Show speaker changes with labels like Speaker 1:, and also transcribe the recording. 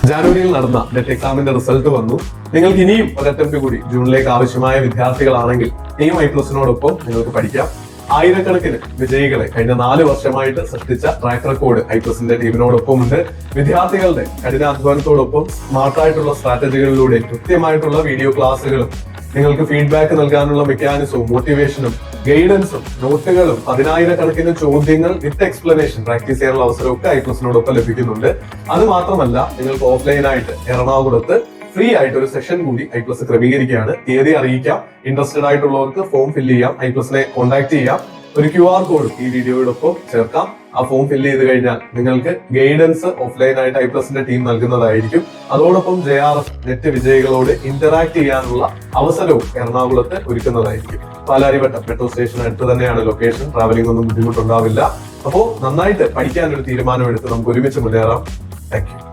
Speaker 1: ജാനുവരിയിൽ നടന്ന നെറ്റ് എക്സാമിന്റെ റിസൾട്ട് വന്നു. നിങ്ങൾക്ക് ഇനിയും ഒരു അറ്റംപ്റ്റ് കൂടി ജൂണിലേക്ക് ആവശ്യമായ വിദ്യാർത്ഥികളാണെങ്കിൽ ഇനിയും ഐപ്ലസിനോടൊപ്പം നിങ്ങൾക്ക് പഠിക്കാം. ആയിരക്കണക്കിന് വിജയികളെ കഴിഞ്ഞ 4 വർഷമായിട്ട് സൃഷ്ടിച്ച ട്രാക്ക് റെക്കോർഡ് ഐപ്ലസിന്റെ ടീമിനോടൊപ്പം ഉണ്ട്. വിദ്യാർത്ഥികളുടെ കഠിനാധ്വാനത്തോടൊപ്പം സ്മാർട്ടായിട്ടുള്ള സ്ട്രാറ്റജികളിലൂടെ കൃത്യമായിട്ടുള്ള വീഡിയോ ക്ലാസ്സുകളും നിങ്ങൾക്ക് ഫീഡ്ബാക്ക് നൽകാനുള്ള മെക്കാനിസവും മോട്ടിവേഷനും ഗൈഡൻസും നോട്ടുകളും 10,000-കണക്കിന് ചോദ്യങ്ങൾ വിത്ത് എക്സ്പ്ലനേഷൻ പ്രാക്ടീസ് ചെയ്യാനുള്ള അവസരമൊക്കെ ഐപ്ലസിനോടൊപ്പം ലഭിക്കുന്നുണ്ട്. അത് മാത്രമല്ല നിങ്ങൾക്ക് ഓഫ്ലൈനായിട്ട് എറണാകുളത്ത് ഫ്രീ ആയിട്ട് ഒരു സെഷൻ കൂടി ഐപ്ലസ് ക്രമീകരിക്കുകയാണ്. തീയതി അറിയിക്കാം. ഇൻട്രസ്റ്റഡ് ആയിട്ടുള്ളവർക്ക് ഫോം ഫില്ല് ചെയ്യാം, ഐപ്ലസിനെ കോൺടാക്ട് ചെയ്യാം. ഒരു QR കോഡ് ഈ വീഡിയോയോടൊപ്പം ചേർക്കാം. ആ ഫോം ഫില്ല് ചെയ്ത് കഴിഞ്ഞാൽ നിങ്ങൾക്ക് ഗൈഡൻസ് ഓഫ്ലൈൻ ആയിട്ട് ഐപ്ലസിന്റെ ടീം നൽകുന്നതായിരിക്കും. അതോടൊപ്പം JRF നെറ്റ് വിജയികളോട് ഇന്ററാക്ട് ചെയ്യാനുള്ള അവസരവും എറണാകുളത്ത് ഒരുക്കുന്നതായിരിക്കും. പാലാരിവട്ടം മെട്രോ സ്റ്റേഷൻ അടുത്ത് തന്നെയാണ് ലൊക്കേഷൻ. ട്രാവലിംഗ് ഒന്നും ബുദ്ധിമുട്ടുണ്ടാവില്ല. അപ്പോൾ നന്നായിട്ട് പഠിക്കാൻ ഒരു തീരുമാനമെടുത്ത് നമുക്ക് ഒരുമിച്ച് മുന്നേറാം. Thank you.